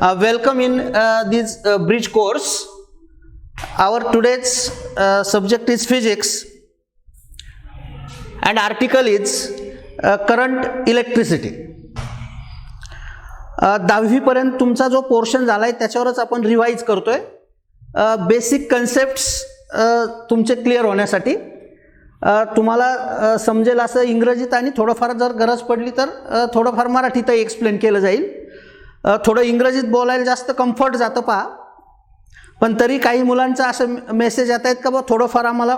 Welcome in this bridge course. Our today's subject is physics and article is current electricity. 10वी पर्यंत तुमचा जो portion झालाय त्याच्यावरच आपण रिवाइज करतोय. बेसिक कन्सेप्ट्स तुमचे क्लिअर होण्यासाठी तुम्हाला समजेल असं इंग्रजीत आणि थोडंफार जर गरज पडली तर थोडंफार मराठीत एक्सप्लेन केलं जाईल. थोडं इंग्रजीत बोलायला जास्त कम्फर्ट जातं पहा, पण तरी काही मुलांचा असं मेसेज येत आहेत का बा थोडंफार आम्हाला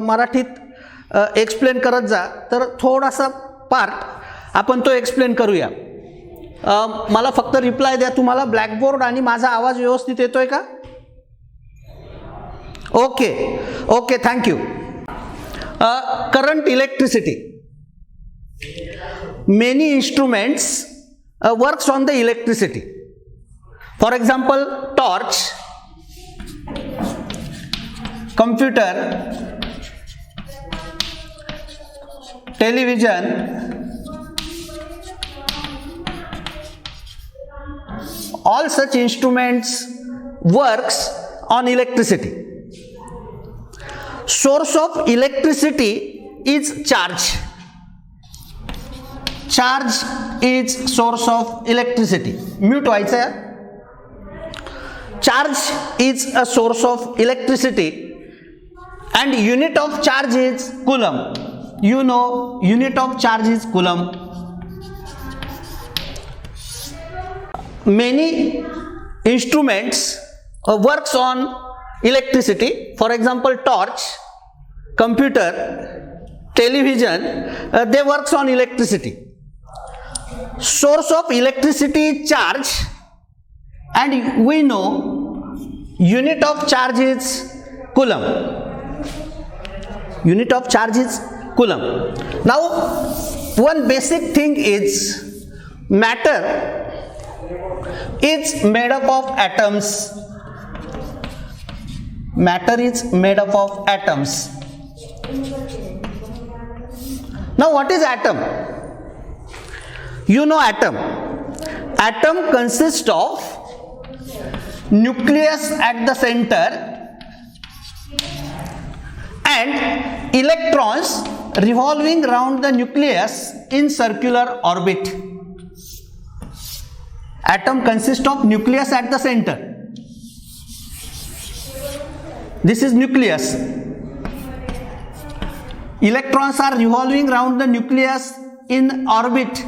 मराठीत एक्सप्लेन करत जा, तर थोडासा पार्ट आपण तो एक्सप्लेन करूया. मला फक्त रिप्लाय द्या तुम्हाला ब्लॅकबोर्ड आणि माझा आवाज व्यवस्थित येतोय का? Okay okay, thank you. Current electricity. Many instruments works on the electricity. For example, torch, computer, television, all such instruments works on electricity. Source of electricity is charge. Charge is source of electricity. Mute व्हायचं आहे. Charge is a source of electricity and unit of charge is coulomb. You know, unit of charge is coulomb. Many instruments works on electricity. For example, torch, computer, television, they works on electricity. Source of electricity is charge, and we know unit of charge is coulomb. Unit of charge is coulomb. Now, one basic thing is matter is made up of atoms. Matter is made up of atoms. Now, what is atom? You know atom. Atom consists of nucleus at the center and electrons revolving around the nucleus in circular orbit. Atom consists of nucleus at the center. This is nucleus. Electrons are revolving around the nucleus in orbit.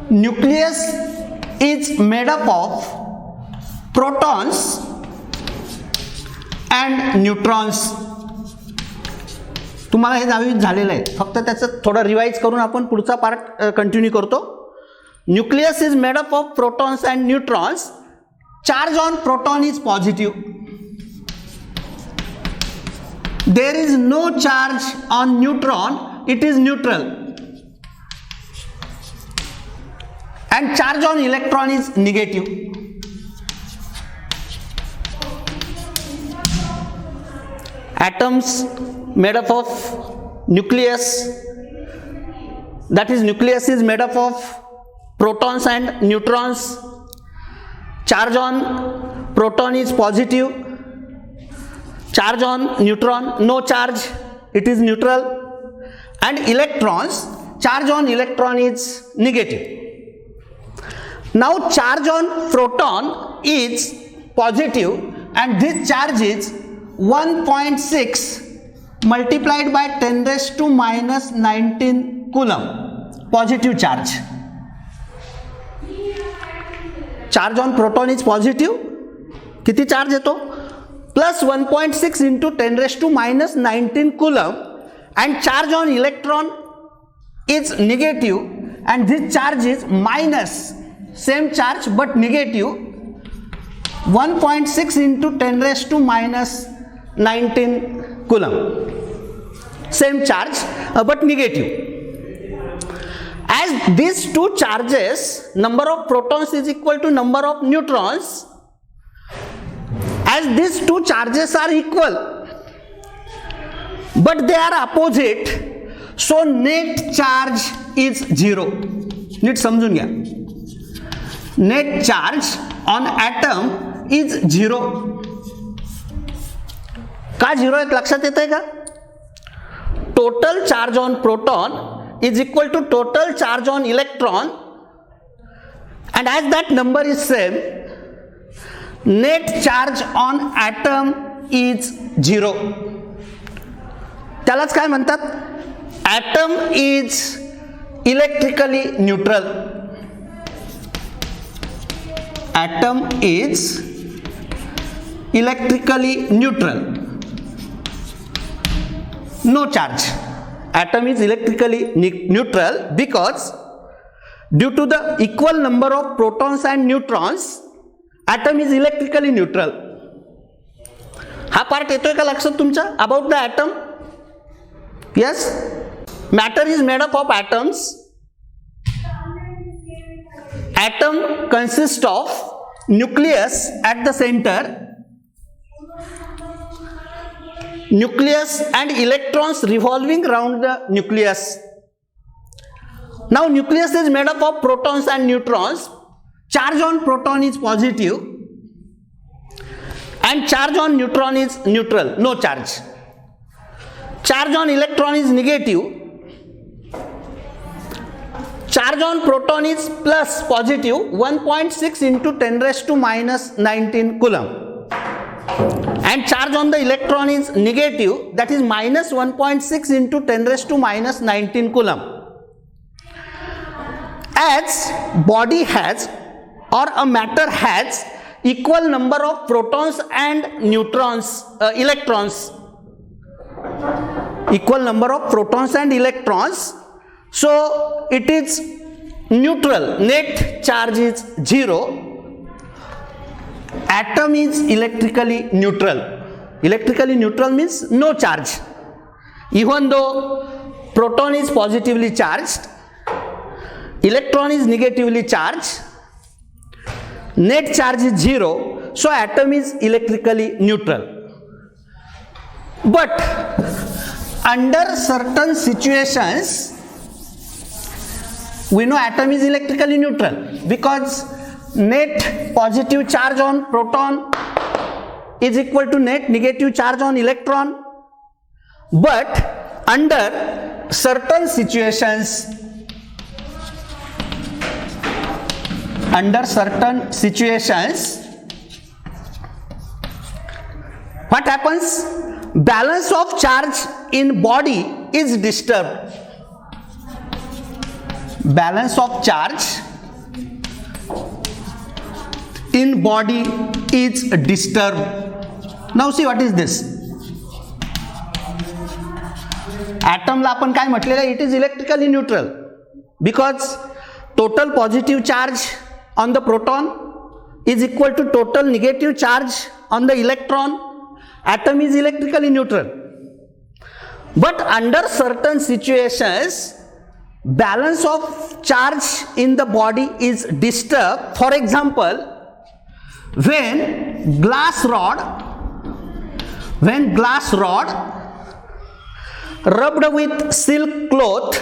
Nucleus is made up of protons and neutrons. तुम्हाला हे 10वीत झालेलं आहे, फक्त त्याचं थोडं revise करून आपण पुढचा part continue करतो. Nucleus is made up of protons and neutrons. Charge on proton is positive. There is no charge on neutron, it is neutral. And charge on electron is negative. Atoms made up of nucleus, that is nucleus is made up of protons and neutrons. Charge on proton is positive. Charge on neutron, no charge, it is neutral. And electrons, charge on electron is negative. Now charge on proton is positive and this charge is 1.6 multiplied by 10 raised to minus 19 coulomb. Positive charge. Charge on proton is positive. किती charge येतो? Plus 1.6 into 10 raised to minus 19 coulomb, and charge on electron is negative and this charge is minus, same charge but negative, 1.6 into 10 raised to minus 19 coulomb. Same charge but negative. As these two charges, number of protons is equal to number of neutrons. As these two charges are equal but they are opposite, so net charge is 0. NEET समजून घ्या. net charge on atom is 0. का 0 आहे लक्षात येत आहे का? Total charge on proton is equal to total charge on electron, and as that number is same, net charge on atom is 0. त्यालाच काय म्हणतात? Atom is electrically neutral. Atom is electrically neutral. No charge. Atom is electrically neutral because due to the equal number of protons and neutrons, atom is electrically neutral. हा part येतोय का लक्षात तुमच्या about the atom? Yes, matter is made up of atoms. Atom consists of nucleus at the center, nucleus and electrons revolving around the nucleus. Now nucleus is made up of protons and neutrons. Charge on proton is positive and charge on neutron is neutral, no charge. Charge on electron is negative. Charge on proton is plus positive 1.6 into 10 raised to minus 19 coulomb. And charge on the electron is negative, that is minus 1.6 into 10 raised to minus 19 coulomb. As body has or a matter has equal number of protons and neutrons, electrons, equal number of protons and electrons, so it is neutral, net charge is 0. Atom is electrically neutral. Electrically neutral means no charge. Even though proton is positively charged, electron is negatively charged, net charge is 0, so atom is electrically neutral. But under certain situations, we know atom is electrically neutral because net positive charge on proton is equal to net negative charge on electron. But under certain situations, what happens? Balance of charge in body is disturbed. Balance of charge in body is disturbed. Now see what is this. Atom ला आपण काय म्हटलेलं आहे? It is electrically neutral because total positive charge on the proton is equal to total negative charge on the electron. Atom is electrically neutral. But under certain situations, balance of charge in the body is disturbed. For example, when glass rod rubbed with silk cloth,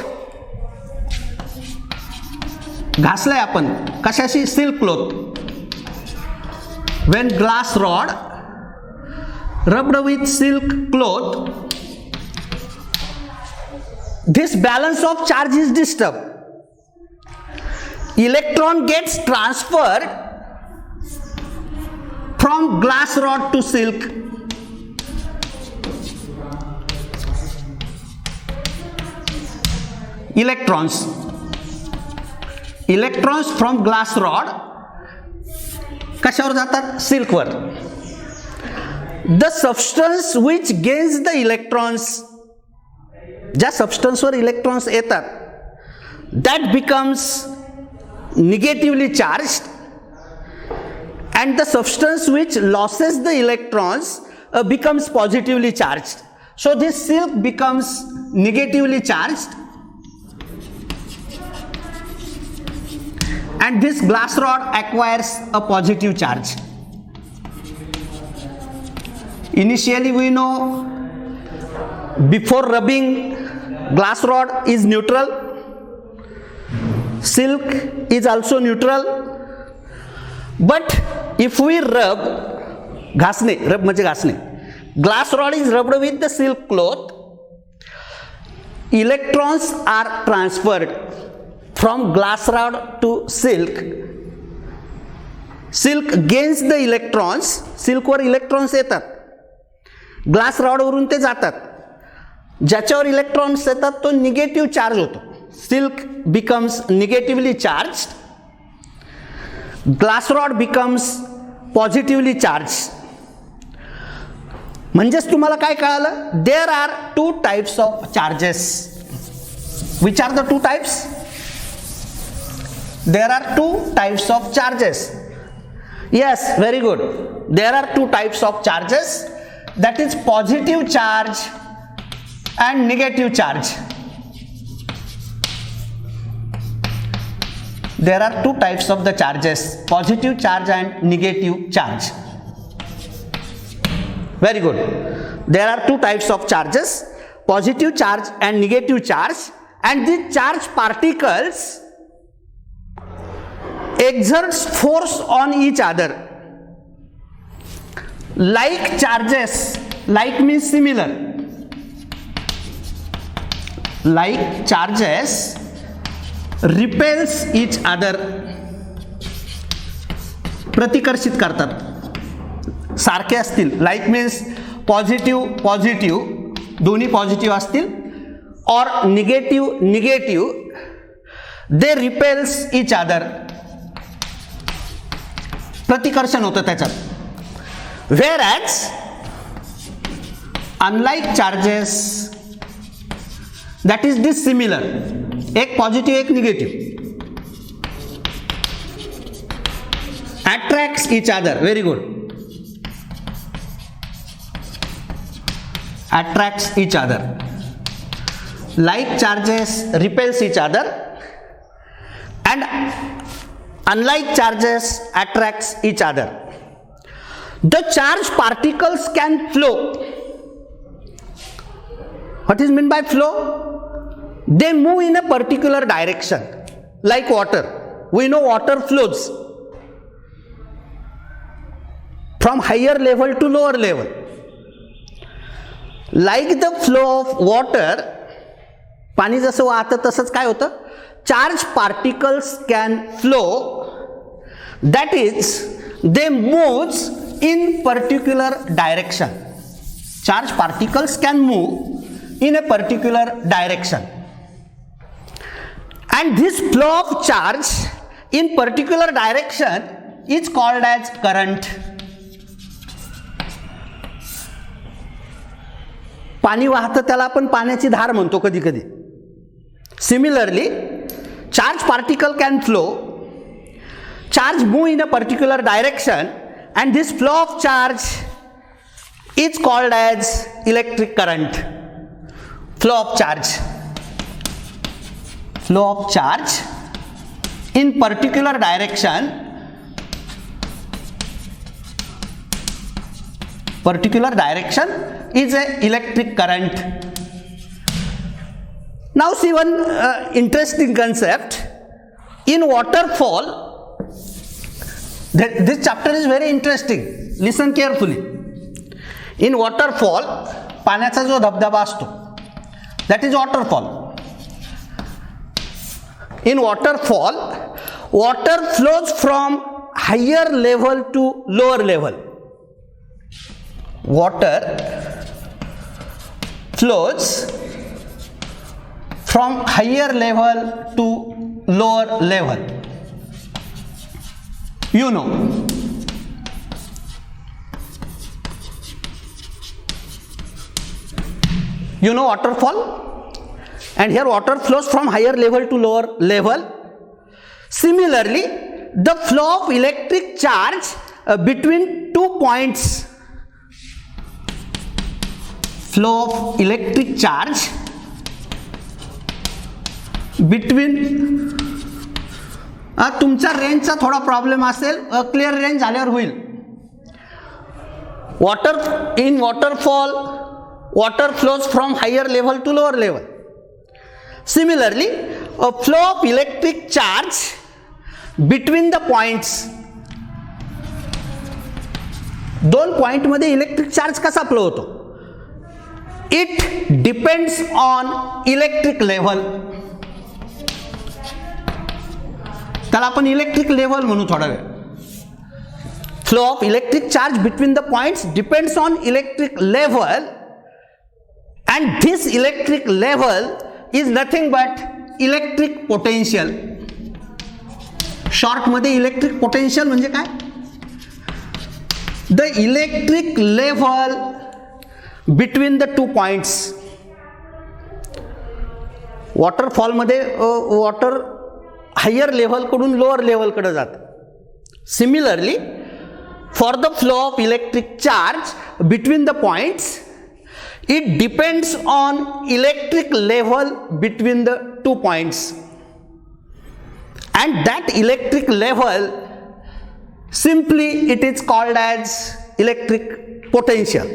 घासलाय आपण कशाशी? Silk cloth. When glass rod rubbed with silk cloth, this balance of charge is disturbed. Electron gets transferred from glass rod to silk. Electrons from glass rod कशावर जातात? सिल्कवर. The substance which gains the electrons, ज्या सबस्टन्सवर electrons येतात, that becomes negatively charged, and the substance which loses the electrons becomes positively charged. So this silk becomes negatively charged and this glass rod acquires a positive charge. Initially we know before rubbing glass rod is neutral, silk is also neutral, But if we rub, घासणे, रब म्हणजे घासणे, glass rod is rubbed with the silk cloth, electrons are transferred from glass rod to silk. Silk gains the electrons, silkवर electrons येतात, glass रॉडवरून ते जातात, ज्याच्यावर electrons येतात तो निगेटिव्ह चार्ज होतो. Silk becomes negatively charge, glass rod becomes positively charge. म्हणजेच तुम्हाला काय कळालं? There are two types of charges. Which are the two types? There are two types of charges. Yes, very good. There are two types of charges, that is positive charge and negative charge. There are two types of the charges, positive charge and negative charge. Very good. There are two types of charges, positive charge and negative charge, and these charge particles exerts force on each other. Like charges, like means similar, like charges repels each other, प्रतिकर्षित करतात, सारखे असतील. Like means positive positive, दोन्ही positive असतील, और negative negative, दे repels each other, प्रतिकर्षण होतं त्याच्यात. Whereas unlike charges, that is this similar, एक पॉझिटिव्ह एक negative, attracts each other. Very good. Attracts each other. Like charges repels each other, and unlike charges attracts each other. The charged particles can flow. What is meant by flow? They move in a particular direction, like water. We know water flows from higher level to lower level. Like the flow of water, पाणी जसं वाहतं तसंच काय होतं? Charged particles can flow, that is, they moves in particular direction. Charged particles can move in a particular direction, and this flow of charge in particular direction is called as current. पाणी वाहतं त्याला आपण पाण्याची धार म्हणतो कधी कधी. Similarly, charged particle can flow, charge move in a particular direction, and this flow of charge is called as electric current. Flow of charge. Flow of charge in particular direction. Particular direction is a electric current. Now see one interesting concept. In waterfall, this chapter is very interesting. Listen carefully. In waterfall, पाण्याचा जो धबधबा असतो, that is waterfall. In waterfall, water flows from higher level to lower level. Water flows from higher level to lower level. You know, waterfall, and here water flows from higher level to lower level. Similarly, the flow of electric charge between 2 points, flow of electric charge between, तुमचा रेंजचा थोडा problem असेल, clear range झाल्यावर होईल. In waterfall, water flows from higher level to lower level. Similarly, a flow of electric charge between the points, दोन पॉइंटमध्ये electric charge कसा flow होतो? It depends on electric level. त्याला आपण इलेक्ट्रिक लेव्हल म्हणू थोडा वेळ. Flow of electric charge between the points depends on electric level, and this electric level is nothing but electric potential. Short मध्ये electric potential म्हणजे काय? The electric level between the two points. वॉटरफॉलमध्ये water higher लेव्हलकडून lower लेव्हलकडे जातं. Similarly for the flow of electric charge between the points, it depends on electric level between the 2 points, and that electric level simply it is called as electric potential.